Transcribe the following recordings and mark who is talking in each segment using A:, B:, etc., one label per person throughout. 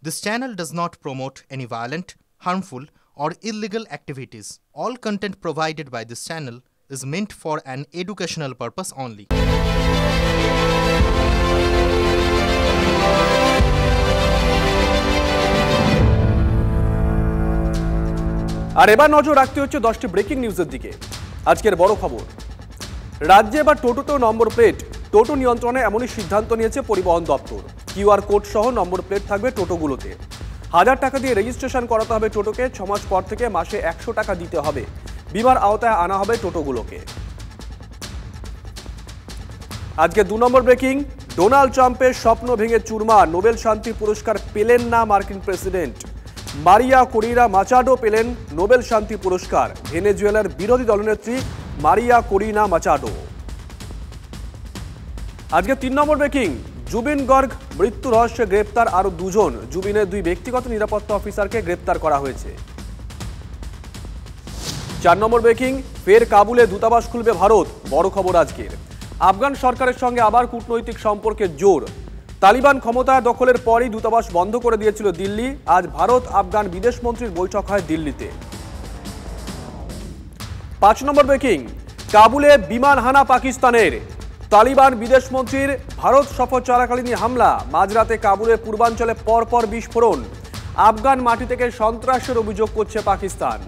A: This channel does not promote any violent, harmful, or illegal activities. All content provided by this channel is meant for an educational purpose only.
B: আর এবার নজর রাখতে হচ্ছে 10টি breaking নিউজের দিকে। আজকের বড় খবর, রাজ্যে এবার টোটোতেও নম্বর প্লেট। টোটো নিয়ন্ত্রণে এমনই সিদ্ধান্ত নিয়েছে পরিবহন দপ্তর। কিউআর কোড সহ নম্বর প্লেট থাকবে টোটোগুলোতে। 1000 টাকা দিয়ে রেজিস্ট্রেশন করাতে হবে টোটোকে। 6 মাস পর থেকে মাসে 100 টাকা দিতে হবে। বিমার আওতায় আনা হবে টোটোগুলোকে। আজকে 2 নম্বর ব্রেকিং, ডোনাল্ড ট্রাম্পের স্বপ্ন ভেঙে চুরমার। নোবেল শান্তি পুরস্কার পেলেন না মার্কিন প্রেসিডেন্ট। মারিয়া করিনা মাচাডো পেলেন নোবেল শান্তি পুরস্কার। ভেনেজুয়েলার বিরোধী দলনেত্রী মারিয়া করিনা মাচাডো। আজকে 3 নম্বর ব্রেকিং, জুবিন গর্গ মৃত্যু রহস্যে গ্রেপ্তার আরো 2 জন। জুবিনের 2 ব্যক্তিগত নিরাপত্তা অফিসারকে গ্রেপ্তার করা হয়েছে। 4 নম্বর ব্রেকিং, ফের কাবুলে দূতাবাস খুলবে ভারত। বড় খবর আজকের, আফগান সরকারের সঙ্গে আবার কূটনৈতিক সম্পর্কের জোর। তালিবান ক্ষমতা দখলের পরই দূতাবাস বন্ধ করে দিয়েছিল দিল্লি। আজ ভারত আফগান বিদেশ মন্ত্রীর বৈঠক হয় দিল্লিতে। 5 নম্বর ব্রেকিং, কাবুলে বিমান হানা পাকিস্তানের। তালিবান বিদেশ মন্ত্রীর ভারত সফর চলাকালীন হামলা। মাঝরাতে কাবুলের পূর্বাঞ্চলে পরপর বিস্ফোরণ। আফগান মাটি থেকে সন্ত্রাসের অভিযোগ করছে পাকিস্তান।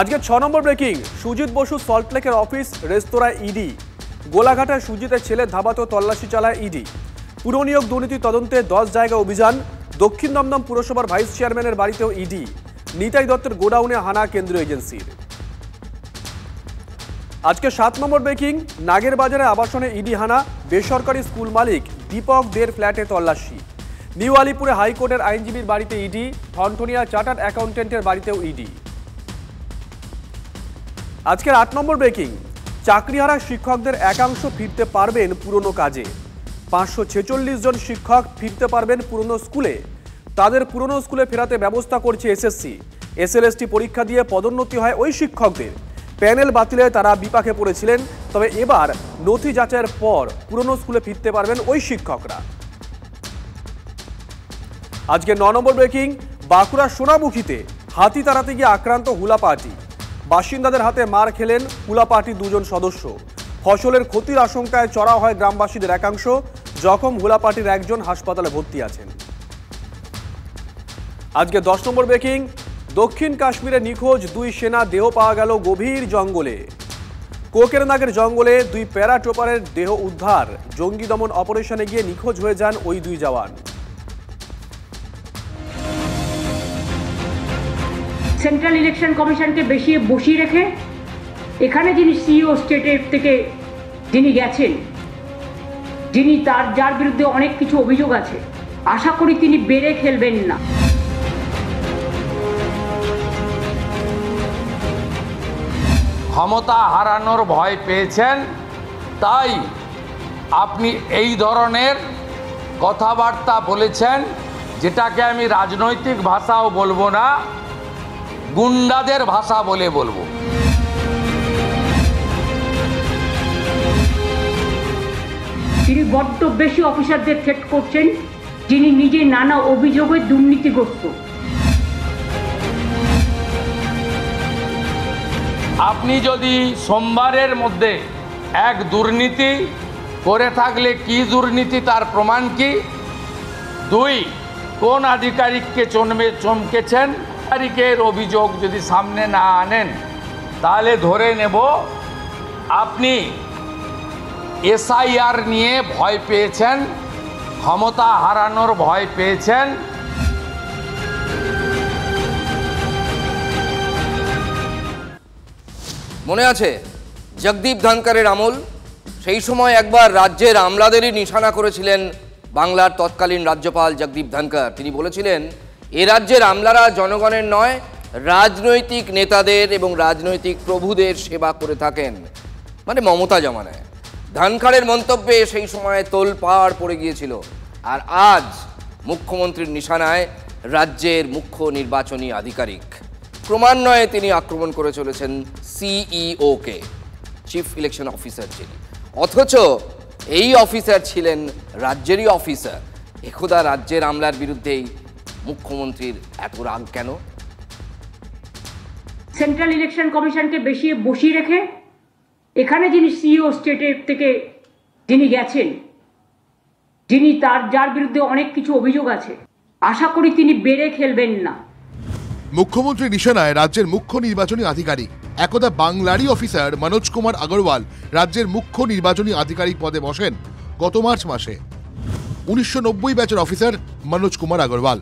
B: আজকে 6 নম্বর ব্রেকিং, সুজিত বসু সল্টলেকের অফিস রেস্তোরাঁয় ইডি। গোলাঘাটের সুজিতের ছেলের ধাবাতেও তল্লাশি চালায় ইডি। পুরনিয়োগ দুর্নীতি তদন্তে 10 জায়গা অভিযান। দক্ষিণ দমদম পুরসভার ভাইস চেয়ারম্যানের বাড়িতেও ইডি। নিতাই দত্তের গোডাউনে হানা কেন্দ্রীয় এজেন্সির। আজকে 7 নম্বর ব্রেকিং, নাগের বাজারে আবাসনে ইডি হানা। বেসরকারি স্কুল মালিক দীপক দের ফ্ল্যাটে তল্লাশি। নিউ আলিপুরে হাইকোর্টের আইনজীবীর বাড়িতে ইডি। ঠনঠনিয়া চার্টার্ড অ্যাকাউন্টেন্টের বাড়িতেও ইডি। আজকের 8 নম্বর ব্রেকিং, চাকরিহারা শিক্ষকদের একাংশ ফিরতে পারবেন পুরনো কাজে। 546 জন শিক্ষক ফিরতে পারবেন পুরনো স্কুলে। তাদের পুরনো স্কুলে ফেরাতে ব্যবস্থা করছে এসএসসি। এসএলএসটি পরীক্ষা দিয়ে পদোন্নতি হয় ওই শিক্ষকদের। প্যানেল বাতিলে তারা বিপাকে পড়েছিলেন, তবে এবার নথি যাচাইয়ের পর পুরনো স্কুলে ফিরতে পারবেন ওই শিক্ষকরা। আজকে 9 নম্বর ব্রেকিং, বাঁকুড়ার সোনামুখীতে হাতি তাড়াতে গিয়ে আক্রান্ত হুলা পার্টি। বাসিন্দাদের হাতে মার খেলেন হুলা পার্টির 2 জন সদস্য। ফসলের ক্ষতির আশঙ্কায় চড়াও হয় গ্রামবাসীদের একাংশ। জখম হুলা পার্টির 1 জন হাসপাতালে ভর্তি আছেন। আজকে 10 নম্বর ব্রেকিং, দক্ষিণ কাশ্মীরে নিখোঁজ 2 সেনা দেহ পাওয়া গেল গভীর জঙ্গলে। কোকেরনাগের জঙ্গলে 2 প্যারাট্রুপারের দেহ উদ্ধার। জঙ্গি দমন অপারেশনে গিয়ে নিখোঁজ হয়ে যান ওই 2 জওয়ান।
C: সেন্ট্রাল ইলেকশন কমিশনকে বসিয়ে রেখে এখানে যিনি সিইও স্টেটের থেকে যিনি গেছেন, যিনি যার বিরুদ্ধে অনেক কিছু অভিযোগ আছে, আশা করি তিনি বেড়ে খেলবেন না।
D: ক্ষমতা হারানোর ভয় পেয়েছেন, তাই আপনি এই ধরনের কথাবার্তা বলেছেন, যেটাকে আমি রাজনৈতিক ভাষাও বলবো না, গুন্ডাদের ভাষা বলে বলবো।
C: তিনি বড্ড বেশি অফিসারদের থ্রেট করছেন, যিনি নিজে নানা অভিযোগে দুর্নীতিগ্রস্ত।
D: আপনি যদি সোমবারের মধ্যে এক দুর্নীতি করে থাকলে কি দুর্নীতি তার প্রমাণ কি? 2, কোন আধিকারিককে চমকেছেন? আধিকারিকের অভিযোগ যদি সামনে না আনেন তাহলে ধরে নেব আপনি এসআইআর নিয়ে ভয় পেয়েছেন, ক্ষমতা হারানোর ভয় পেয়েছেন।
E: মনে আছে জগদীপ ধনকরের আমল? সেই সময় একবার রাজ্যের আমলাদেরই নিশানা করেছিলেন বাংলার তৎকালীন রাজ্যপাল জগদীপ ধনকর। তিনি বলেছিলেন, এ রাজ্যের আমলারা জনগণের নয়, রাজনৈতিক নেতাদের এবং রাজনৈতিক প্রভুদের সেবা করে থাকেন, মানে মমতা জমানায়। ধনকরের মন্তব্যে সেই সময় তোলপাড় পড়ে গিয়েছিল। আর আজ মুখ্যমন্ত্রীর নিশানায় রাজ্যের মুখ্য নির্বাচনী আধিকারিক। ক্রমান্বয়ে তিনি আক্রমণ করে চলেছেন সিইওকে, চিফ ইলেকশন অফিসার যিনি। অথচ এই অফিসার ছিলেন রাজ্যেরই অফিসার। একদা রাজ্যের আমলার বিরুদ্ধেই মুখ্যমন্ত্রীর এত রাগ কেন?
C: সেন্ট্রাল ইলেকশন কমিশনকে বেশি বসিয়ে রেখে এখানে যিনি সিইও স্টেটের থেকে যিনি গেছেন, যিনি যার বিরুদ্ধে অনেক কিছু অভিযোগ আছে, আশা করি তিনি বেড়ে খেলবেন না।
F: মুখ্যমন্ত্রী নিশানায় রাজ্যের মুখ্য নির্বাচনী আধিকারিক। একদা বাংলারই অফিসার মনোজ কুমার আগরওয়াল রাজ্যের মুখ্য নির্বাচনী আধিকারিক পদে বসেন গত মার্চ মাসে। 1990 ব্যাচের অফিসার মনোজ কুমার আগরওয়াল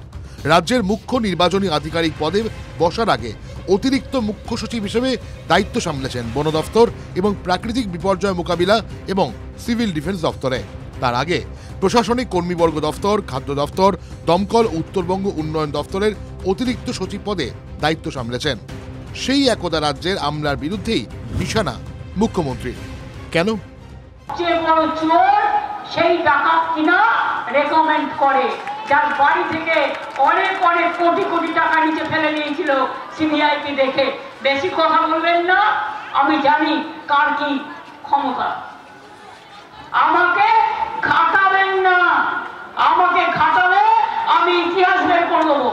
F: রাজ্যের মুখ্য নির্বাচনী আধিকারিক পদে বসার আগে অতিরিক্ত মুখ্য সচিব হিসেবে দায়িত্ব সামলেছেন বন দফতর এবং প্রাকৃতিক বিপর্যয় মোকাবিলা এবং সিভিল ডিফেন্স দফতরে। তার আগে প্রশাসনিক কর্মীবর্গ দফতর, খাদ্য দফতর, দমকল, উত্তরবঙ্গ উন্নয়ন দফতরের অতিরিক্ত সচিব পদে দায়িত্ব সামলেছেন। সেই একদা রাজ্যের আমলার বিরুদ্ধেই নিশানা মুখ্যমন্ত্রী। কেন?
C: সেই ডাকাত কিনা রেকমেন্ড করে, যার বাড়ি থেকে অনেক অনেক কোটি কোটি টাকা নিচে ফেলে নিয়েছিল সিবিআই কে দেখে। বেশি কথা বলবেন না, আমি জানি কার কি ক্ষমতা। আমাকে ঘাটাবেন না, আমাকে ঘাটালে আমি ইতিহাস বের করে দেবো।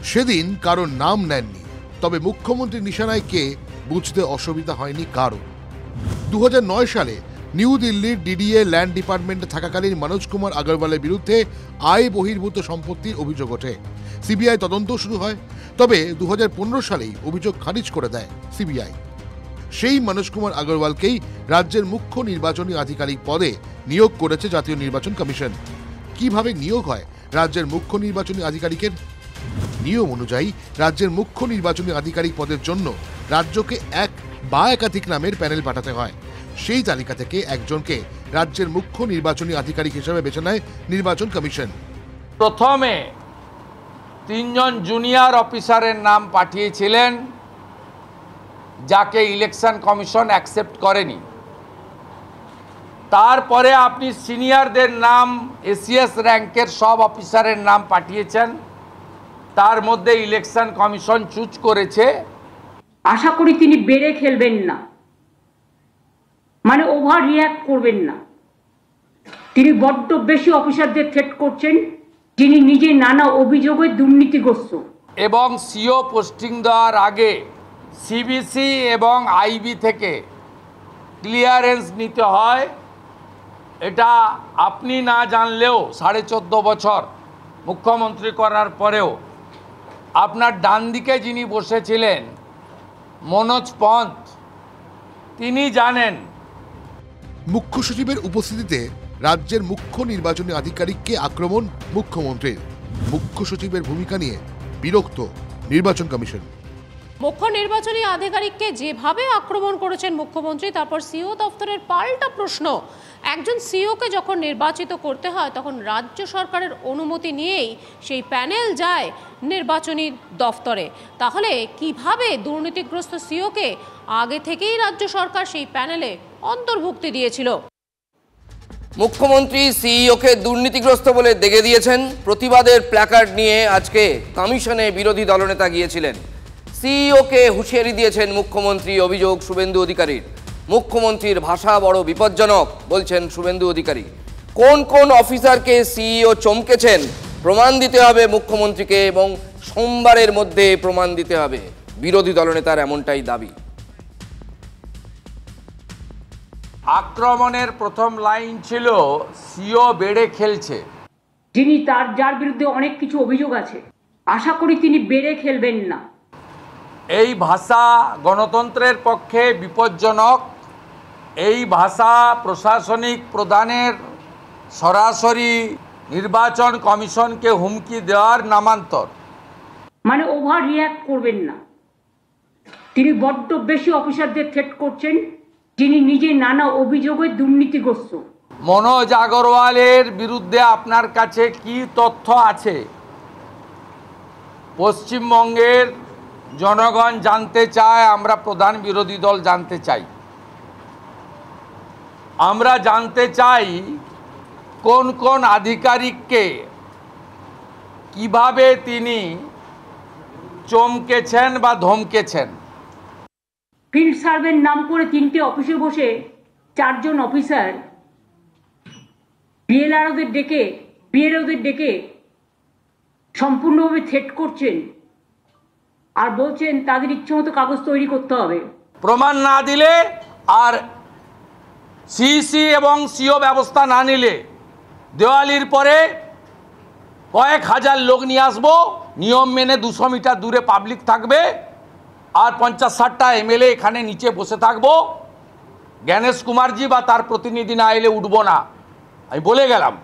F: সেদিন কারোর নাম নেননি, তবে মুখ্যমন্ত্রী নিশানায় কে বুঝতে অসুবিধা হয়নি কারো। 2009 সালে নিউ দিল্লির ডিডিএ ল্যান্ড ডিপার্টমেন্টে থাকাকালীন মনোজ কুমার আগরওয়ালের বিরুদ্ধে আয় বহির্ভূত সম্পত্তির অভিযোগ ওঠে। সিবিআই তদন্ত শুরু হয়, তবে 2015 সালেই অভিযোগ খারিজ করে দেয় সিবিআই। সেই মনোজ কুমার আগরওয়ালকেই রাজ্যের মুখ্য নির্বাচনী আধিকারিক পদে নিয়োগ করেছে জাতীয় নির্বাচন কমিশন। কিভাবে নিয়োগ হয় রাজ্যের মুখ্য নির্বাচনী আধিকারিকের? নিয়ম অনুযায়ী রাজ্যের মুখ্য নির্বাচনী আধিকারিক পদের জন্য রাজ্যকে এক বা একাধিক নামের প্যানেল পাঠাতে হয়। সেই তালিকা থেকে একজনকে রাজ্যের মুখ্য নির্বাচনী আধিকারিক হিসেবে বেছে নেয় নির্বাচন কমিশন।
D: প্রথমে 3 জন জুনিয়র অফিসারের নাম পাঠিয়েছিলেন, যাকে ইলেকশন কমিশন অ্যাকসেপ্ট করেনি। তারপরে আপনি সিনিয়রদের নাম, এসিএস র্যাঙ্কের সব অফিসারের নাম পাঠিয়েছেন, তার মধ্যে ইলেকশন কমিশন চুজ করেছে।
C: আশা করি তিনি বেড়ে খেলবেন না, মানে ওভার রিয়াক্ট করবেন না। তিনি বড্ড বেশি অফিসারদের থ্রেট করছেন, যিনি নিজে নানা অভিযোগে দুর্নীতিগ্রস্ত।
D: এবং সিও পোস্টিং দেওয়ার আগে সিবিসি এবং আইবি থেকে ক্লিয়ারেন্স নিতে হয়। এটা আপনি না জানলেও 14.5 বছর মুখ্যমন্ত্রী করার পরেও আপনার ডান দিকে যিনি বসেছিলেন মনোজ পন্থ, তিনি জানেন।
F: মুখ্য সচিবের উপস্থিতিতে রাজ্যের মুখ্য নির্বাচনী আধিকারিককে আক্রমণ মুখ্যমন্ত্রীর। মুখ্য সচিবের ভূমিকা নিয়ে বিরক্ত নির্বাচন কমিশন।
G: মুখ্য নির্বাচনী আধিকারিককে যেভাবে আক্রমণ করেছেন মুখ্যমন্ত্রী, তারপর সিও দপ্তরের পাল্টা প্রশ্ন। একজন সিওকে যখন নির্বাচিত করতে হয় তখন রাজ্য সরকারের অনুমতি নিয়েই সেই প্যানেল যায় নির্বাচনী দফতরে। তাহলে কিভাবে দুর্নীতিগ্রস্ত সিওকে আগে থেকেই রাজ্য সরকার সেই প্যানেলে অন্তর্ভুক্তি দিয়েছিল?
E: মুখ্যমন্ত্রী সিইওকে দুর্নীতিগ্রস্ত বলে দেখে দিয়েছেন। প্রতিবাদের প্ল্যাকার্ড নিয়ে আজকে কমিশনে বিরোধী দলনেতা গিয়েছিলেন। সিইওকে হুঁশিয়ারি দিয়েছেন মুখ্যমন্ত্রী। অভিযোগ শুভেন্দু অধিকারীর। মুখ্যমন্ত্রীর ভাষা বড় বিপজ্জনক বলছেন শুভেন্দু অধিকারী। কোন কোন অফিসারকে সিইও চমকেছেন প্রমাণ দিতে হবে মুখ্যমন্ত্রীকে, এবং সোমবারের মধ্যে প্রমাণ দিতে হবে। বিরোধী দলনেতার এমনটাই দাবি।
D: আক্রমণের প্রথম লাইন ছিল সিও বেড়ে খেলছে।
C: যিনি যার বিরুদ্ধে অনেক কিছু অভিযোগ আছে, আশা করি তিনি বেড়ে খেলবেন না।
D: এই ভাষা গণতন্ত্রের পক্ষে বিপজ্জনক। এই ভাষা প্রশাসনিক প্রধানের সরাসরি নির্বাচন কমিশনকে হুমকি দেওয়ার নামান্তর।
C: মানে ওভার রিয়াক্ট করবেন না। তিনি বড্ড বেশি অফিসারদের থ্রেট করছেন, যিনি নিজে নানা অভিযোগে দুর্নীতিগ্রস্ত।
D: মনোজ আগরওয়ালের বিরুদ্ধে আপনার কাছে কি তথ্য আছে? পশ্চিমবঙ্গের জনগণ জানতে চায়, আমরা প্রধান বিরোধী দল জানতে চাই। আমরা জানতে চাই কোন কোন আধিকারিককে কিভাবে তিনি চমকেছেন বা ধমকেছেন।
C: ফিল্ড সার্ভের নাম করে 3টে অফিসে বসে 4 জন অফিসার বিএলআরওদের ডেকে বিএলওদের ডেকে সম্পূর্ণভাবে থ্রেট করছেন আর বলছেন তাদের ইচ্ছে মতো কাগজ তৈরি করতে হবে।
D: প্রমাণ না দিলে আর সিইসি এবং সিও ব্যবস্থা না নিলে দেওয়ালির পরে কয়েক হাজার লোক নিয়ে আসবো, নিয়ম মেনে 200 মিটার দূরে পাবলিক থাকবে, আর 50-60টা এমএলএ এখানে নিচে বসে থাকবো। জ্ঞানেশ কুমারজি বা তার প্রতিনিধি না এলে উঠবো না, আমি বলে গেলাম।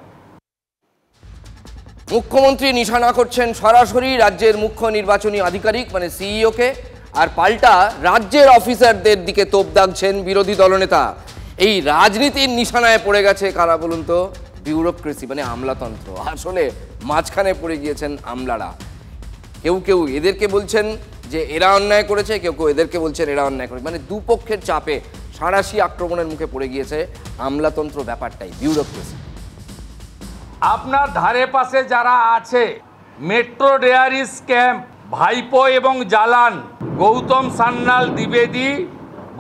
E: মুখ্যমন্ত্রী নিশানা করছেন সরাসরি রাজ্যের মুখ্য নির্বাচনী আধিকারিক মানে সিইওকে, আর পাল্টা রাজ্যের অফিসারদের দিকে তোপ দাগছেন বিরোধী দলনেতা। এই রাজনীতির নিশানায় পড়ে গেছে কারা বলুন তো? বিউরোক্রেসি মানে আমলাতন্ত্র। আসলে মাঝখানে পড়ে গিয়েছেন আমলারা। কেউ কেউ এদেরকে বলছেন যে এরা অন্যায় করেছে, কেউ কেউ এদেরকে বলছেন এরা অন্যায় করেছে, মানে দুপক্ষের চাপে সাঁড়াশি আক্রমণের মুখে পড়ে গিয়েছে আমলাতন্ত্র ব্যাপারটাই, বিউরোক্রেসি।
D: আপনার ধারে পাশে যারা আছে, মেট্রো ডেয়ারি স্ক্যাম, ভাইপো এবং জালান, গৌতম সান্যাল দ্বিবেদী,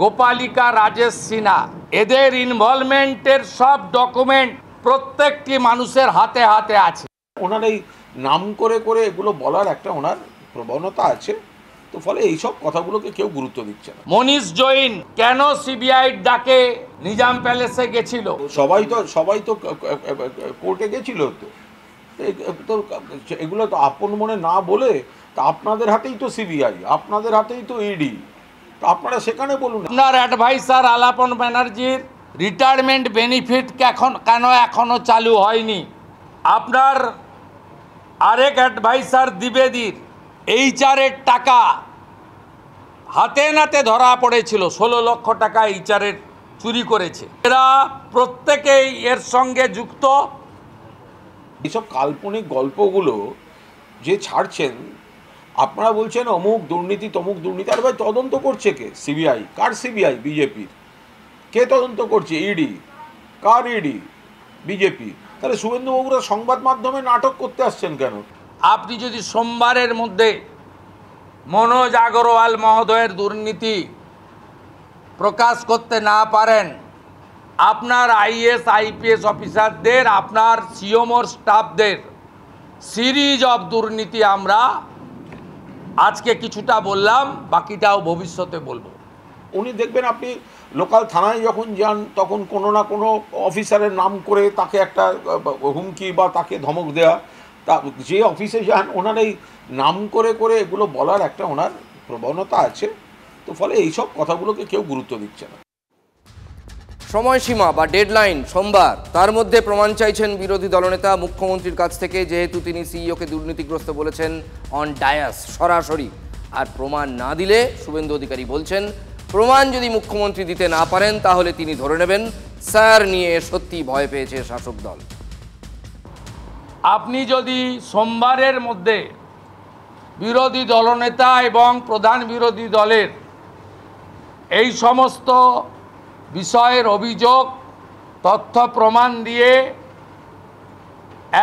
D: গোপালিকা রাজেশ সিনহা, এদের ইনভলভমেন্টের সব ডকুমেন্ট প্রত্যেকটি মানুষের হাতে হাতে আছে।
H: ওনার এই নাম করে করে এগুলো বলার একটা ওনার প্রবণতা আছে, তো ফলে এইসব কথাগুলোকে কেউ গুরুত্ব দিচ্ছে না।
D: মনীষ জৈন কেন সিবিআই ডাকে নিজাম প্যালেসে গেছিল?
H: সবাই তো কোর্টে গেছিল, তো এগুলো তো আপন মনে না বলে, তা আপনাদের হাতেই তো সিবিআই, আপনাদের হাতেই তো ইডি, তো আপনারা সেখানে বলুন।
D: আপনার অ্যাডভাইসার আলাপন ব্যানার্জির রিটায়ারমেন্ট বেনিফিট কেন এখনো চালু হয়নি? আপনার আরেক অ্যাডভাইসার দ্বিবেদীর এইচআরের টাকা হাতে নাতে ধরা পড়েছিল, 16 লক্ষ টাকা এইচআরের চুরি করেছে। এরা প্রত্যেকেই এর সঙ্গে যুক্ত।
H: এইসব কাল্পনিক গল্পগুলো যে ছাড়ছেন, আপনারা বলছেন অমুক দুর্নীতি তমুক দুর্নীতি, আর ভাই তদন্ত করছে কে? সিবিআই। কার সিবিআই? বিজেপির। কে তদন্ত করছে? ইডি। কার ইডি? বিজেপি। তাহলে শুভেন্দুবাবুরা সংবাদ মাধ্যমে নাটক করতে আসছেন কেন?
D: আপনি যদি সোমবারের মধ্যে মনোজ আগরওয়াল মহোদয়ের দুর্নীতি প্রকাশ করতে না পারেন, আপনার আইএস আইপিএস অফিসারদের, আপনার সিওমোর স্টাফদের সিরিজ অফ দুর্নীতি আমরা আজকে কিছুটা বললাম, বাকিটাও ভবিষ্যতে বলবো।
H: উনি দেখবেন, আপনি লোকাল থানায় যখন যান তখন কোনো না কোনো অফিসারের নাম করে তাকে একটা হুমকি বা তাকে ধমক দেওয়া, তা যে অফিসে যান ওনার এই নাম করে করে এগুলো বলার একটা ওনার প্রবণতা আছে, তো ফলে এইসব কথাগুলোকে কেউ গুরুত্ব দিচ্ছে না।
E: সময়সীমা বা ডেডলাইন সোমবার, তার মধ্যে প্রমাণ চাইছেন বিরোধী দলনেতা মুখ্যমন্ত্রীর কাছ থেকে, যেহেতু তিনি সিইওকে দুর্নীতিগ্রস্ত বলেছেন অন ডায়াস সরাসরি। আর প্রমাণ না দিলে শুভেন্দু অধিকারী বলছেন প্রমাণ যদি মুখ্যমন্ত্রী দিতে না পারেন তাহলে তিনি ধরে নেবেন স্যার নিয়ে সত্যি ভয় পেয়েছে শাসক দল।
D: আপনি যদি সোমবারের মধ্যে বিরোধী দলনেতা এবং প্রধান বিরোধী দলের এই সমস্ত বিষয়ের অভিযোগ তথ্য প্রমাণ দিয়ে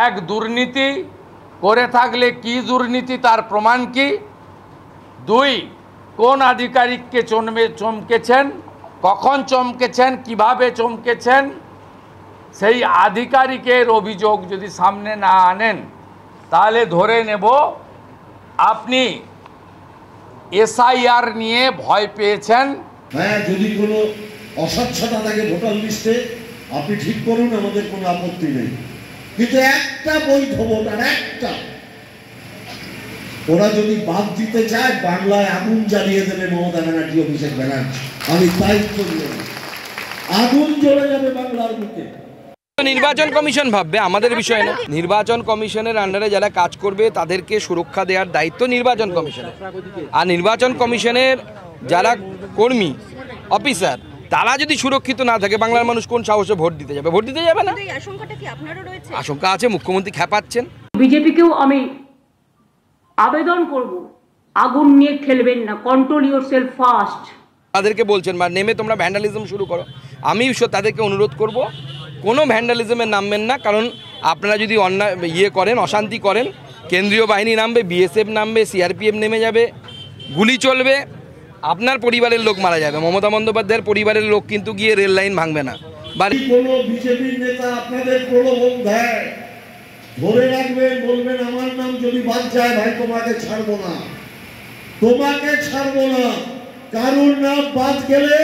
D: এক দুর্নীতি করে থাকলে কি দুর্নীতি তার প্রমাণ কি, 2 কোন আধিকারিককে চমকেছেন, কখন চমকেছেন, কিভাবে চমকেছেন, সেই আধিকারিকের অভিযোগ যদি সামনে না আনেন তাহলে ধরে নেব আপনি এসআইআর নিয়ে ভয় পেয়েছেন।
I: হ্যাঁ, যদি কোনো অস্বচ্ছতা থাকে ভোটার লিস্টে আপনি ঠিক করুন, আমাদের কোনো আপত্তি নেই, কিন্তু একটা বৈধ ভোটার একটা, ওরা যদি বাদ দিতে চায় বাংলায় আগুন জ্বালিয়ে দেবে মমতা ব্যানার্জি, অভিষেক ব্যানার্জি, আমি তাই করি, আগুন জ্বলে যাবে বাংলার বুকে।
J: নির্বাচন কমিশন ভাববে, আমাদের বিষয় না। নির্বাচন কমিশনের আন্ডারে যারা কাজ করবে তাদেরকে সুরক্ষা দেওয়ার দায়িত্ব নির্বাচন কমিশনের। আর নির্বাচন কমিশনের যারা কর্মী অফিসার তারা যদি সুরক্ষিত না থাকে বাংলার মানুষ কোন সাহসে ভোট দিতে যাবে? ভোট দিতে যাবে না। আশঙ্কা আছে, মুখ্যমন্ত্রী খেপাচ্ছেন।
C: বিজেপিকেও আমি আবেদন করব, আগুন নিয়ে খেলবেন না, কন্ট্রোল ইয়োরসেলফ ফার্স্ট।
J: তাদেরকে বলছেন বা নেমে তোমরা ভ্যান্ডালিজম শুরু করো, আমি তাদেরকে অনুরোধ করব কোনো ভ্যান্ডালিজমে নামবেন না। কারণ আপনারা যদি অন্যায় করেন, অশান্তি করেন, কেন্দ্রীয় বাহিনী নামবে, বিএসএফ নামবে, সিআরপিএফ নেমে যাবে, গুলি চলবে, আপনার পরিবারের লোক মারা যাবে। মমতা বন্দ্যোপাধ্যায়ের পরিবারের লোক কিন্তু গিয়ে রেল লাইন ভাঙবে না।
I: কোনো বিজেপির নেতা আপনাদের প্রলোভন দেয় ধরে রাখবেন, বলবেন আমার নাম যদি বাদ যায় ভাই তোমাকে ছাড়বো না, তোমাকে ছাড়বো না। কারুর নাম বাদ গেলে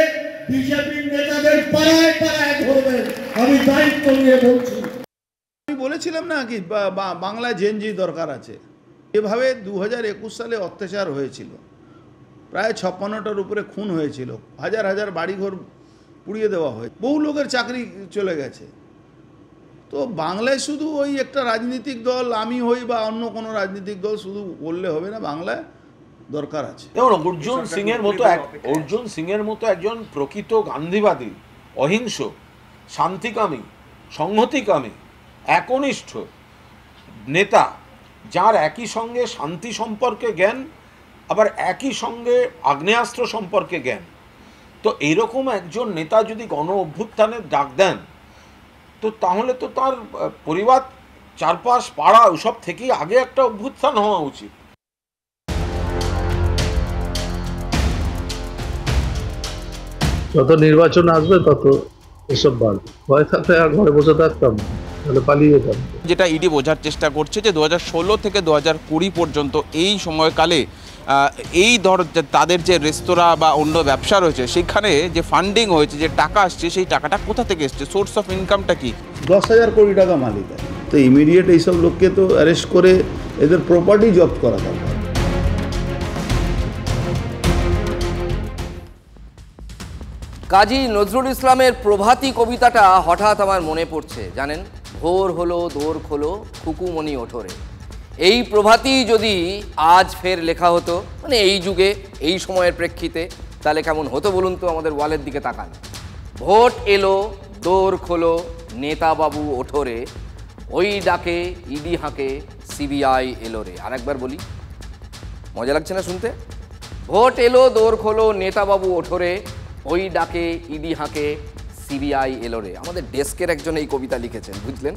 I: বিজেপির নেতাদের পাড়ায় পাড়ায় ধরবেন, আমি দায়িত্ব নিয়ে বলছি।
K: আমি বলেছিলাম না কি বাংলায় জেনজি দরকার আছে। এভাবে 2021 সালে অত্যাচার হয়েছিল, প্রায় 56টার উপরে খুন হয়েছিল, হাজার হাজার বাড়িঘর পুড়িয়ে দেওয়া হয়েছে, বহু লোকের চাকরি চলে গেছে। তো বাংলায় শুধু ওই একটা রাজনৈতিক দল আমি হই বা অন্য কোনো রাজনৈতিক দল শুধু বললে হবে না, বাংলায় দরকার আছে।
H: অর্জুন সিং এর মতো একজন প্রকৃত গান্ধীবাদী, অহিংস, শান্তিকামী, সংহতিকামী, একনিষ্ঠ নেতা, যার একই সঙ্গে শান্তি সম্পর্কে জ্ঞান, আবার একই সঙ্গে আগ্নেয়াস্ত্র সম্পর্কে জ্ঞান, তো এইরকম একজন নেতা যদি গণ অভ্যুত্থানের ডাক দেন, তো তাহলে তো তার পরিবার, চারপাশ, পাড়া ওসব থেকেই আগে একটা অভ্যুত্থান হওয়া উচিত।
L: যত নির্বাচন আসবে তত এসব বাড়বে। ভয় থাকলে আর ঘরে বসে থাকতাম, তাহলে পালিয়ে যেতাম।
M: যেটা ইডি বোঝার চেষ্টা করছে যে 2016 থেকে 2020 পর্যন্ত এই সময়কালে এই তাদের যে রেস্তোরাঁ বা অন্য ব্যবসা রয়েছে সেখানে যে ফান্ডিং হয়েছে, যে টাকা আসছে, সেই টাকাটা কোথা থেকে এসছে, সোর্স অফ ইনকামটা কি?
K: 10,000 কোটি টাকা মালিক। তো ইমিডিয়েট এইসব লোককে তো অ্যারেস্ট করে এদের প্রপার্টি জব্দ করা দরকার।
E: কাজী নজরুল ইসলামের প্রভাতী কবিতাটা হঠাৎ আমার মনে পড়ছে, জানেন? ভোর হলো দোর খোলো খুকুমণি ওঠরে। এই প্রভাতী যদি আজ ফের লেখা হতো, মানে এই যুগে এই সময়ের প্রেক্ষিতে, তাহলে কেমন হতো বলুন তো? আমাদের ওয়ালের দিকে তাকান। ভোট এলো দোর খোলো নেতাবাবু ওঠরে, ওই ডাকে ইডি হাঁকে সিবিআই এলো রে। আরেকবার বলি, মজা লাগছে না শুনতে? ভোট এলো দোর খোলো নেতাবাবু ওঠরে, ওই ডাকে ইডি হাঁকে সিবিআই এলো রে। আমাদের ডেস্কের একজন এই কবিতা লিখেছেন, বুঝলেন?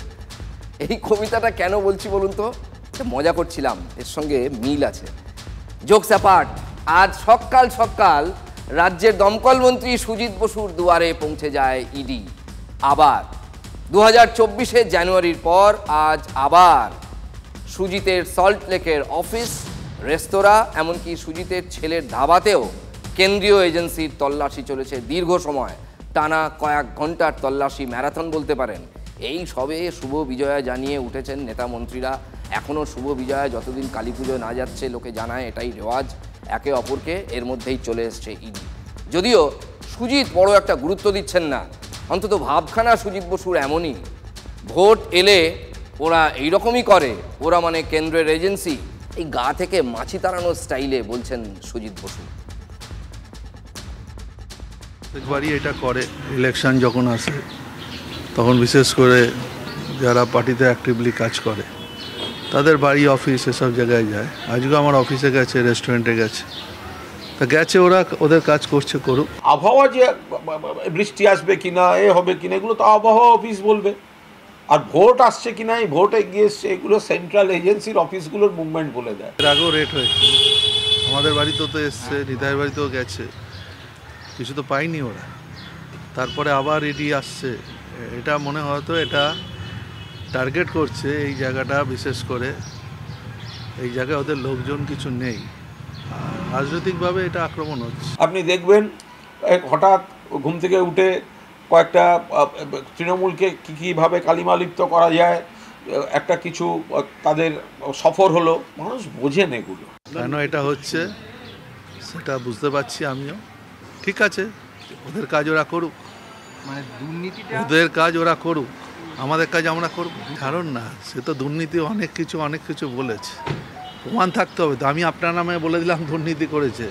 E: এই কবিতাটা কেন বলছি বলুন তো? মজা করছিলাম, এর সঙ্গে মিল আছে। জোকস অ্যাপার্ট, আজ সকাল সকাল রাজ্যের দমকল মন্ত্রী সুজিত বসুর দুয়ারে পৌঁছে যায় ইডি। আবার 2024 জানুয়ারির পর আজ আবার সুজিতের সল্ট লেকের অফিস, রেস্তোরাঁ, এমনকি সুজিতের ছেলের ধাবাতেও কেন্দ্রীয় এজেন্সির তল্লাশি চলেছে দীর্ঘ সময়, টানা কয়েক ঘন্টার তল্লাশি, ম্যারাথন বলতে পারেন। এই সবে শুভ বিজয়া জানিয়ে উঠেছেন নেতা মন্ত্রীরা। এখনও শুভ বিজয়া যতদিন কালী পুজো না যাচ্ছে, লোকে জানায় এটাই রেওয়াজ একে অপরকে, এর মধ্যেই চলে এসছে ইডি। যদিও সুজিত বড় একটা গুরুত্ব দিচ্ছেন না, অন্তত ভাবখানা সুজিত বসুর এমনই। ভোট এলে ওরা এইরকমই করে, ওরা মানে কেন্দ্রের এজেন্সি। এই গা থেকে মাছি তাড়ানোর স্টাইলে বলছেন সুজিত বসু।
L: প্রত্যেকবারই এটা করে, ইলেকশন যখন আসে তখন বিশেষ করে যারা পার্টিতে অ্যাক্টিভলি কাজ করে তাদের বাড়ি, অফিস, এসব জায়গায় যায়। আজকে আমার অফিসে গেছে, রেস্টুরেন্টে গেছে, তা গেছে, ওরা ওদের কাজ করছে, করুক।
H: আবহাওয়া যে বৃষ্টি আসবে কিনা, এ হবে কিনা, এগুলো তো আবহাওয়া অফিস বলবে। আর ভোট আসছে কিনা, এই ভোট এগিয়ে এসছে, এগুলো সেন্ট্রাল এজেন্সির অফিসগুলোর মুভমেন্ট বলে দেয়।
L: এর আগেও রেট হয়েছে, আমাদের বাড়িতেও তো এসছে, নিতাইয়ের বাড়িতেও গেছে, কিছু তো পাইনি ওরা। তারপরে আবার ইডি আসছে, এটা মনে হয়তো এটা টার্গেট করছে এই জায়গাটা, বিশেষ করে এই জায়গায় ওদের লোকজন কিছু নেই, রাজনৈতিকভাবে এটা আক্রমণ হচ্ছে।
H: আপনি দেখবেন হঠাৎ ঘুম থেকে উঠে কয়েকটা তৃণমূলকে কীভাবে কালিমালিপ্ত করা যায়, একটা কিছু তাদের সফর হলো, মানুষ বোঝেন এগুলো
L: কেন এটা হচ্ছে সেটা বুঝতে পারছি আমিও। ঠিক আছে, ওদের কাজ ওরা করুক, মানে দুর্নীতিটা ওদের কাজ ওরা করুক, আমাদের কাজ আমরা করব। কারণ না, সে তো দুর্নীতি অনেক কিছু বলেছে, প্রমাণ থাকতে হবে। তো আমি আপনার নামে বলে দিলাম দুর্নীতি করেছে,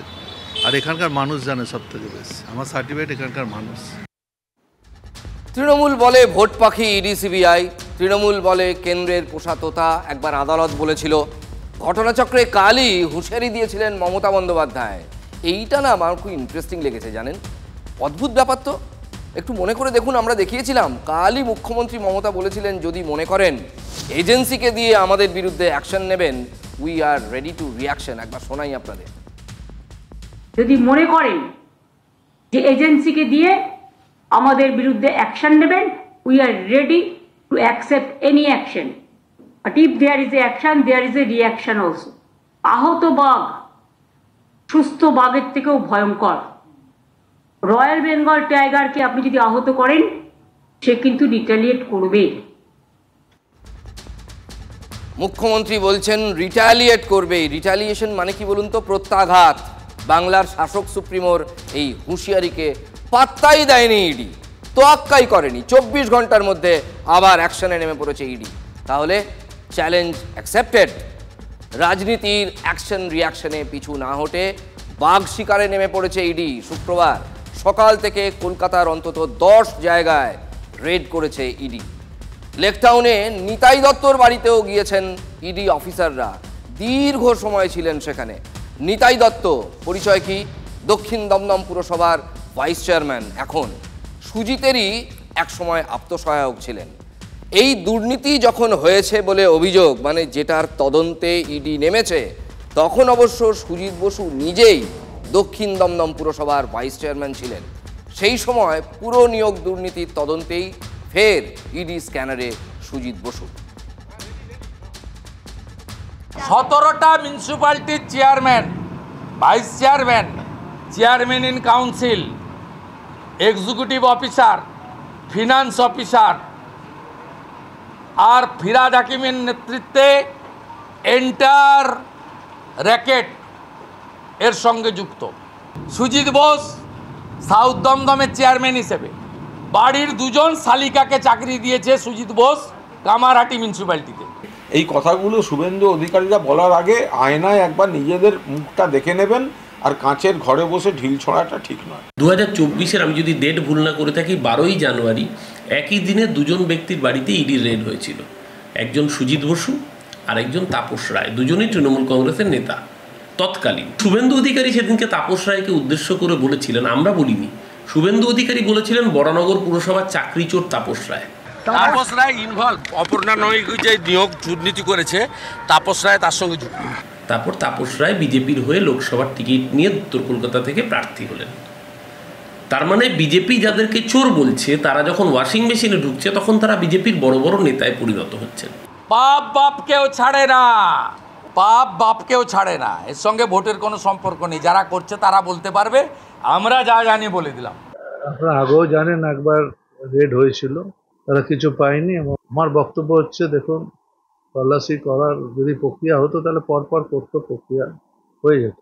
L: আর এখানকার মানুষ জানে সব থেকে বেশি, আমার সার্টিফিকেট এখানকার মানুষ।
E: তৃণমূল বলে ভোট পাখি ইডি সিবিআই, তৃণমূল বলে কেন্দ্রের পোষা তোতা। একবার আদালত বলেছিল, ঘটনাচক্রে কালই হুঁশিয়ারি দিয়েছিলেন মমতা বন্দ্যোপাধ্যায়। এইটা না আমার খুব ইন্টারেস্টিং লেগেছে, জানেন? অদ্ভুত ব্যাপার তো, একটু মনে করে দেখুন। আমরা দেখিয়েছিলাম কালই মুখ্যমন্ত্রী মমতা বলেছিলেন, যদি মনে করেন এজেন্সিকে দিয়ে আমাদের বিরুদ্ধে অ্যাকশন নেবেন, we are ready to reaction. একবার শোনাই আপনাদের।
C: যদি মনে করেন যে এজেন্সিকে দিয়ে আমাদের বিরুদ্ধে অ্যাকশন নেবেন, we are ready to accept any action. But if there is a action, there is a reaction also. আহত বাঘ সুস্থ বাঘের থেকেও ভয়ঙ্কর। রয়্যাল বেঙ্গল টাইগারকে আপনি যদি আহত করেন, সে কিন্তু রিটালিয়েট করবে।
E: মুখ্যমন্ত্রী বলছেন রিটালিয়েট করবে। রিটালিয়েশন মানে কি বলুন তো? প্রত্যাঘাত। বাংলার শাসক সুপ্রিমোর এই হুঁশিয়ারিকে পাত্তাই দেয়নি ইডি, তোয়াক্কাই করেনি। 24 ঘন্টার মধ্যে আবার অ্যাকশনে নেমে পড়েছে ইডি। তাহলে চ্যালেঞ্জ অ্যাকসেপ্টেড। রাজনীতির অ্যাকশন রিয়াকশনে পিছু না হটে বাঘ শিকারে নেমে পড়েছে ইডি। শুক্রবার সকাল থেকে কলকাতার অন্তত 10 জায়গায় রেড করেছে ইডি। লেকটাউনে নিতাই দত্তর বাড়িতেও গিয়েছেন ইডি অফিসাররা, দীর্ঘ সময় ছিলেন সেখানে। নিতাই দত্ত পরিচয় কি? দক্ষিণ দমদম পুরসভার ভাইস চেয়ারম্যান, এখন সুজিতেরই একসময় আত্মসহায়ক ছিলেন। এই দুর্নীতি যখন হয়েছে বলে অভিযোগ, মানে যেটার তদন্তে ইডি নেমেছে, তখন অবশ্য সুজিত বসু নিজেই দক্ষিণ দমদম পুরসভার ভাইস চেয়ারম্যান ছিলেন। সেই সময় পুরো নিয়োগ দুর্নীতির তদন্তেই ফের ইডি স্ক্যানারে সুজিত বসু।
D: 17টা মিউনিসিপ্যালিটির chairman, vice chairman, chairman in council, executive officer, finance officer আর ফিরাদ হাকিমের নেতৃত্বে এন্টার র্যাকেট এর সঙ্গে যুক্ত। সুজিত বোস সাউথ দমদমের চেয়ারম্যান হিসেবে বাড়ির 2জন শালিকাকে চাকরি দিয়েছে সুজিত বোস কামারহাটি মিউনিসিপ্যালিটিতে।
H: এই কথাগুলো শুভেন্দু অধিকারীরা বলার আগে আয়নায় একবার নিজেদের মুখটা দেখে নেবেন, আর কাঁচের ঘরে বসে ঢিল ছড়াটা ঠিক নয়।
N: 2024-এর আমি যদি ডেট ভুল না করে থাকি 12ই জানুয়ারি একই দিনে 2জন ব্যক্তির বাড়িতে ইডির রেড হয়েছিল। একজন সুজিত বসু আর একজন তাপস রায়, দুজনেই তৃণমূল কংগ্রেসের নেতা তৎকালীন। শুভেন্দু অধিকারী সেদিনকে তাপস রায়কে উদ্দেশ্য করে বলেছিলেন, আমরা বলিনি, শুভেন্দু অধিকারী বলেছিলেন বরানগর পুরসভার চাকরি চোর তাপস রায়।
D: তাপস রায় ইনভলভ, অপর্ণা নয় যে নিয়োগ দুর্নীতি করেছে, তাপস রায় তার সঙ্গে যুক্ত।
N: তারপর তাপস রায় বিজেপির হয়ে লোকসভার টিকিট নিয়ে উত্তর কলকাতা থেকে প্রার্থী হলেন। তার মানে বিজেপি যাদেরকে চোর বলছে, তারা যখন ওয়াশিং মেশিনে ঢুকছে তখন তারা বিজেপির বড় বড় নেতায় পরিণত হচ্ছেন।
D: পাপ বাপকেও ছাড়ে না, পাপ বাপকেও ছাড়ে না। এর সঙ্গে ভোটের কোনো সম্পর্ক নেই। যারা করছে তারা বলতে পারবে, আমরা যা জানি বলে দিলাম।
L: আপনারা আগেও জানেন একবার রেড হয়েছিল, তারা কিছু পায়নি। আমার বক্তব্য হচ্ছে, দেখুন, তল্লাশি করার যদি প্রক্রিয়া হতো তাহলে পরপর করতো, প্রক্রিয়া হয়ে যেত।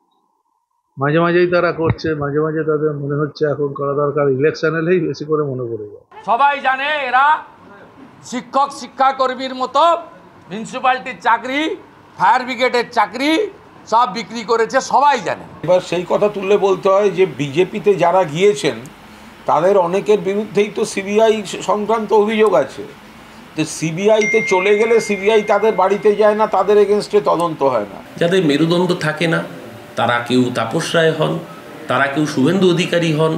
L: মাঝে মাঝেই তারা করছে, মাঝে মাঝে তাদের মনে হচ্ছে এখন করা দরকার, ইলেকশন এলেই বেশি করে মনে পড়ে যায়।
D: সবাই জানে এরা শিক্ষক শিক্ষাকর্মীর মতো মিউনিসিপ্যালিটির চাকরি, ফায়ার ব্রিগেডের চাকরি সব বিক্রি করেছে, সবাই জানে।
H: এবার সেই কথা তুললে বলতে হয় যে বিজেপিতে যারা গিয়েছেন তাদের অনেকের বিরুদ্ধেই তো সিবিআই সংক্রান্ত অভিযোগ আছে। তো সিবিআইতে চলে গেলে সিবিআই তাদের বাড়িতে যায় না, তাদের এগেনস্টে তদন্ত হয় না।
N: যাদের মেরুদণ্ড থাকে না তারা কেউ তাপস রায় হন, তারা কেউ শুভেন্দু অধিকারী হন,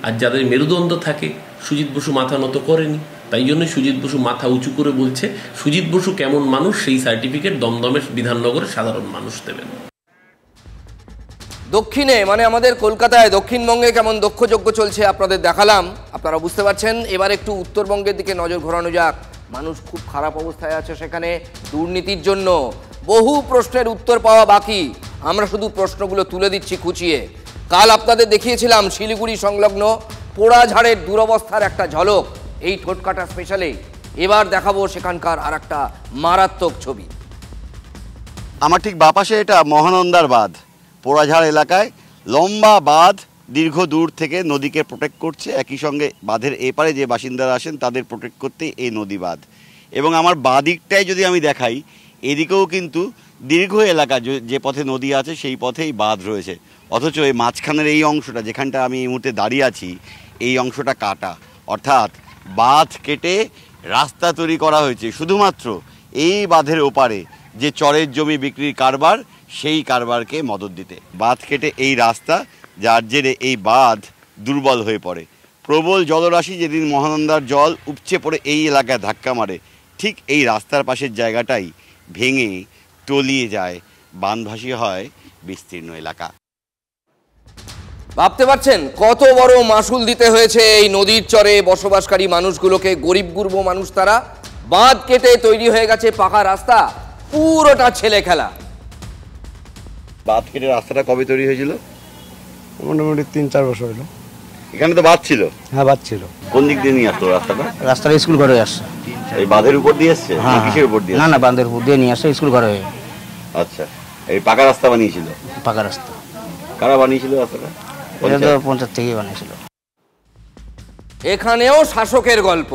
N: আর যাদের মেরুদণ্ড থাকে, সুজিত বসু মাথা নত করেনি, তাই জন্য সুজিত বসু মাথা উঁচু করে বলছে সুজিত বসু কেমন মানুষ সেই সার্টিফিকেট দমদমের বিধাননগরের সাধারণ মানুষ দেবেন।
E: দক্ষিণে মানে আমাদের কলকাতায়, দক্ষিণবঙ্গে কেমন দক্ষযজ্ঞ চলছে আপনাদের দেখালাম, আপনারা বুঝতে পারছেন। এবার একটু উত্তরবঙ্গের দিকে নজর ঘোরানো যাক। মানুষ খুব খারাপ অবস্থায় আছে সেখানে দুর্নীতির জন্য। বহু প্রশ্নের উত্তর পাওয়া বাকি, আমরা শুধু প্রশ্নগুলো তুলে দিচ্ছি খুঁচিয়ে। কাল আপনাদের দেখিয়েছিলাম শিলিগুড়ি সংলগ্ন পোড়াঝাড়ের দুরবস্থার একটা ঝলক এই ঠোঁটকাটা স্পেশালে। এবার দেখাবো সেখানকার আর একটা মারাত্মক ছবি।
O: আমার ঠিক বাপাশে এটা মহানন্দার বাঁধ, পোড়াঝাড় এলাকায় লম্বা বাঁধ, দীর্ঘ দূর থেকে নদীকে প্রোটেক্ট করছে। একই সঙ্গে বাঁধের এপারে যে বাসিন্দারা আসেন তাদের প্রোটেক্ট করতে এই নদী বাঁধ। এবং আমার বাঁদিকটায় যদি আমি দেখাই, এদিকেও কিন্তু দীর্ঘ এলাকা, যে পথে নদী আছে সেই পথেই বাঁধ রয়েছে। অথচ এই মাঝখানের এই অংশটা, যেখানটা আমি এই মুহূর্তে দাঁড়িয়ে আছি, এই অংশটা কাটা, অর্থাৎ বাঁধ কেটে রাস্তা তৈরি করা হয়েছে শুধুমাত্র এই বাঁধের ওপারে যে চরের জমি বিক্রির কারবার, সেই কারবারকে মদত দিতে। বাঁধ কেটে এই রাস্তা, যার জেরে এই বাঁধ দুর্বল হয়ে পড়ে। প্রবল জলরাশি যেদিন মহানন্দার জল উপচে পড়ে এই এলাকায় ধাক্কা মারে, ঠিক এই রাস্তার পাশের জায়গাটাই ভেঙে তলিয়ে যায়, বানভাসী হয় বিস্তীর্ণ এলাকা।
E: ভাবতে পারছেন কত বড় মাসুল দিতে হয়েছে এই নদীর চরে বসবাসকারী মানুষগুলোকে। গরিব গুরব মানুষ তারা, বাঁধ কেটে তৈরি হয়ে গেছে পাকা রাস্তা, পুরোটা ছেলে খেলা।
O: বাঁধ কেটে রাস্তাটা কবে তৈরি হয়েছিল?
P: মোটামুটি 3-4 বছর হলো।
O: এখানে তো বাঁধ ছিল?
P: হ্যাঁ, বাঁধ ছিল।
O: কোন দিক দিয়ে নিয়ে আসতো রাস্তাটা?
P: রাস্তাটা স্কুল ঘরে আসছে।
O: এই বাঁধের উপর দিয়ে আসছে?
P: হ্যাঁ,
O: কিসের উপর দিয়ে?
P: না না, বাঁধের উপর দিয়ে নিয়ে আসছে স্কুল ঘরে।
O: আচ্ছা, এই পাকা রাস্তা বানিয়েছিল?
P: পাকা রাস্তা।
O: কারা বানিয়েছিল রাস্তাটা?
P: এটা তো পঞ্চায়েত থেকেই বানিয়েছিল।
E: এখানেও শাসকের গল্প।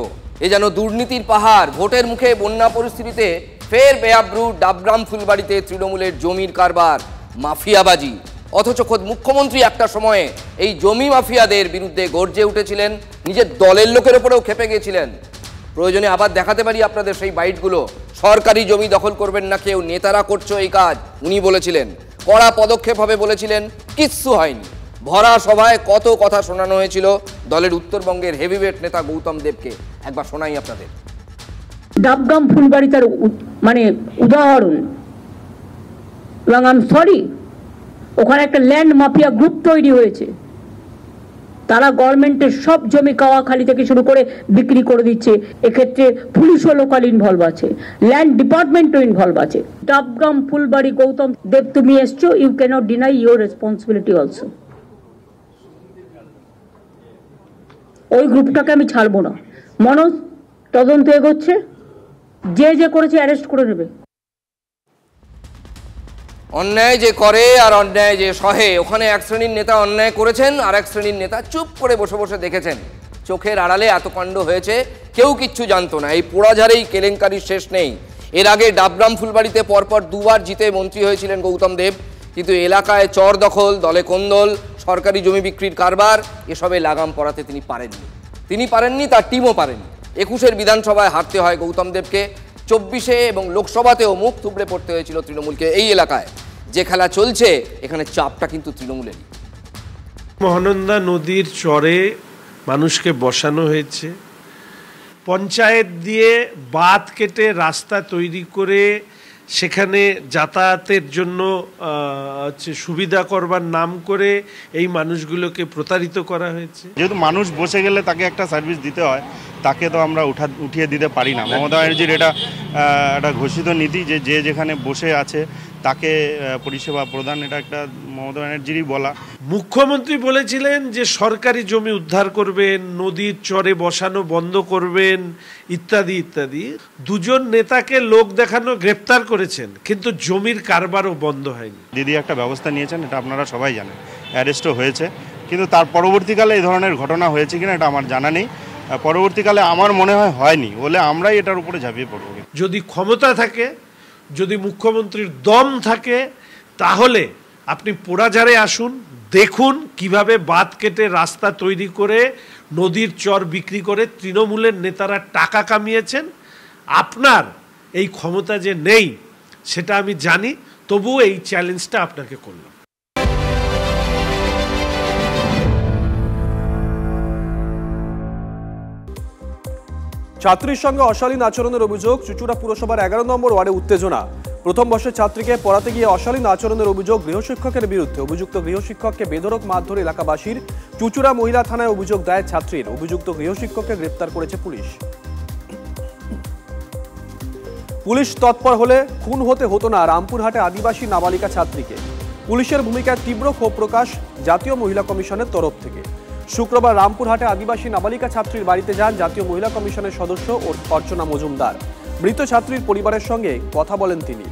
E: এ যেন দুর্নীতির পাহাড়। ভোটের মুখে বন্যা পরিস্থিতিতে ফের বেআব্রু ডাবগ্রাম ফুলবাড়িতে তৃণমূলের জমির কারবার, মাফিয়াবাজি। অথচ খোদ মুখ্যমন্ত্রী একটা সময়ে এই জমি মাফিয়াদের বিরুদ্ধে গর্জে উঠেছিলেন, নিজের দলের লোকের ওপরেও খেপে গিয়েছিলেন। প্রয়োজনে আবার দেখাতে পারি আপনাদের সেই বাইটগুলো। সরকারি জমি দখল করবেন না কেউ, নেতারা করছো এই কাজ, উনি বলেছিলেন। কড়া পদক্ষেপ হবে বলেছিলেন, কিচ্ছু হয়নি। ভরা সভায় কত কথা শোনানো হয়েছিল দলের উত্তরবঙ্গের হেভিওয়েট নেতা গৌতম দেবকে। একবার শোনাই আপনাদের।
C: ডাবগ্রাম ফুলবাড়ি তার মানে উদাহরণ, এবং আই এম সরি, ওখানে একটা ল্যান্ড মাফিয়া গ্রুপ তৈরি হয়েছে। তারা গভর্নমেন্টের সব জমি কাওয়াখালী থেকে শুরু করে বিক্রি করে দিচ্ছে। এক্ষেত্রে পুলিশও লোকাল ইনভলভ আছে, ল্যান্ড ডিপার্টমেন্টও ইনভলভ আছে। ডাবগ্রাম ফুলবাড়ি গৌতম দেব, তুমি এসছো, you cannot deny your responsibility also. ওই গ্রুপটাকে আমি ছাড়বো না। মনোজ, তদন্ত এগোচ্ছে, যে যে করেছে অ্যারেস্ট করে নেবে।
E: অন্যায় যে করে আর অন্যায় যে সহে, ওখানে এক শ্রেণীর নেতা অন্যায় করেছেন, আর এক শ্রেণীর নেতা চুপ করে বসে বসে দেখেছেন। চোখের আড়ালে এত কাণ্ড হয়েছে, কেউ কিচ্ছু জানতো না। এই পোড়াঝাড়েই কেলেঙ্কারির শেষ নেই। এর আগে ডাবগ্রাম ফুলবাড়িতে পরপর 2 বার জিতে মন্ত্রী হয়েছিলেন গৌতম দেব, কিন্তু এলাকায় চর দখল, দলে কোন্দল, সরকারি জমি বিক্রির কারবার, এসবে লাগাম পড়াতে তিনি পারেননি, তার টিমও পারেনি। 21-এর বিধানসভায় হারতে হয় গৌতম দেবকে। 24-এ এবং লোকসভাতেও মুখ থুবড়ে পড়তে হয়েছিল তৃণমূলকে। এই এলাকায় যে খেলা চলছে, এখানে চাপটা কিন্তু তৃণমূলেরই।
Q: মহানন্দা নদীর চরে মানুষকে বসানো হয়েছে, পঞ্চায়েত দিয়ে বাঁধ কেটে রাস্তা তৈরি করে সেখানে যাতায়াতের জন্য সুবিধা করবার নাম করে এই মানুষগুলোকে প্রতারিত করা হয়েছে।
R: যেহেতু মানুষ বসে গেলে তাকে একটা সার্ভিস দিতে হয়, তাকে তো আমরা উঠিয়ে দিতে পারি না। মমতা ব্যানার্জির এটা একটা ঘোষিত নীতি যে যে যেখানে বসে আছে তাকে পরিষেবা প্রদান, এটা একটা মমতা ব্যানার্জিরই বলা।
Q: মুখ্যমন্ত্রী বলেছিলেন যে সরকারি জমি উদ্ধার করবেন, নদীর চরে বসানো বন্ধ করবেন, ইত্যাদি ইত্যাদি। 2জন নেতাকে লোক দেখানো গ্রেপ্তার করেছেন, কিন্তু জমির কারবারও বন্ধ হয়নি।
R: দিদি একটা ব্যবস্থা নিয়েছেন, এটা আপনারা সবাই জানেন, অ্যারেস্টও হয়েছে, কিন্তু তার পরবর্তীকালে এই ধরনের ঘটনা হয়েছে কিনা এটা আমার জানা নেই। পরবর্তীকালে আমার মনে হয় হয়নি বলে আমরাই এটার উপরে ঝাঁপিয়ে পড়ব।
Q: যদি ক্ষমতা থাকে, যদি মুখ্যমন্ত্রীর দম থাকে, তাহলে আপনি পোড়াঝাড়ে আসুন, দেখুন কিভাবে বাঁধ কেটে রাস্তা তৈরি করে নদীর চর বিক্রি করে তৃণমূলের নেতারা টাকা কামিয়েছেন। আপনার এই ক্ষমতা যে নেই সেটা আমি জানি, তবুও এই চ্যালেঞ্জটা আপনাকে করলাম।
B: ছাত্রীর সঙ্গে অশালীন আচরণের অভিযোগ। চুঁচুড়া পুরসভার 11 নম্বর ওয়ার্ডে উত্তেজনা। প্রথম বর্ষের ছাত্রীকে পড়াতে গিয়ে অশালীন আচরণের অভিযোগ গৃহশিক্ষকের বিরুদ্ধে। অভিযুক্ত গৃহশিক্ষককে বেধড়ক মারধর এলাকাবাসীর। চুঁচুড়া মহিলা থানায় অভিযোগ দায়ের ছাত্রীর। অভিযুক্ত গৃহশিক্ষককে গ্রেপ্তার করেছে পুলিশ। পুলিশ তৎপর হলে খুন হতে হতো না রামপুরহাটে আদিবাসী নাবালিকা ছাত্রীকে। পুলিশের ভূমিকায় তীব্র ক্ষোভ প্রকাশ জাতীয় মহিলা কমিশনের তরফ থেকে। শুক্রবার রামপুরহাটে আদিবাসী নাবালিকা ছাত্রীর বাড়িতে যান জাতীয় মহিলা কমিশনের সদস্য অর্চনা মজুমদার। মৃত ছাত্রীর পরিবারের সঙ্গে কথা বলেন তিনি।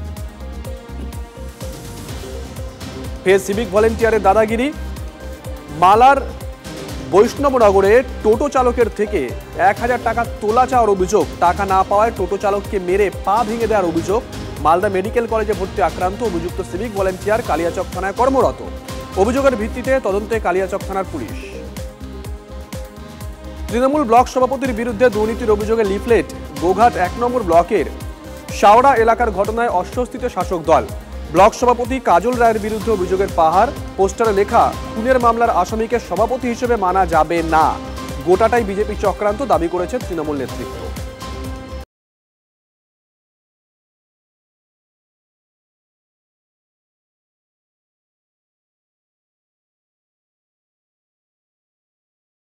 B: ফের সিভিক ভলেন্টিয়ারের দাদাগিরি। মালার বৈষ্ণবনগরে টোটো চালকের থেকে 1000 টাকা তোলা চাওয়ার অভিযোগ। টাকা না পাওয়ায় টোটো চালককে মেরে পা ভেঙে দেওয়ার অভিযোগ। মালদা মেডিকেল কলেজে ভর্তি আক্রান্ত অভিযুক্ত সিভিক ভলেন্টিয়ার কালিয়াচক থানায় কর্মরত। অভিযোগের ভিত্তিতে তদন্তে কালিয়াচক থানার পুলিশ। তৃণমূল ব্লক সভাপতির বিরুদ্ধে দুর্নীতির অভিযোগে লিফলেট। গোঘাট 1 নম্বর ব্লকের শাওড়া এলাকার ঘটনায় অস্বস্তিতে শাসক দল। ব্লক সভাপতি কাজল রায়ের বিরুদ্ধে অভিযোগের পাহাড়। পোস্টারে লেখা, খুনের মামলার আসামিকে সভাপতি হিসেবে মানা যাবে না। গোটাটাই বিজেপি চক্রান্ত দাবি করেছে তৃণমূল নেতৃত্ব।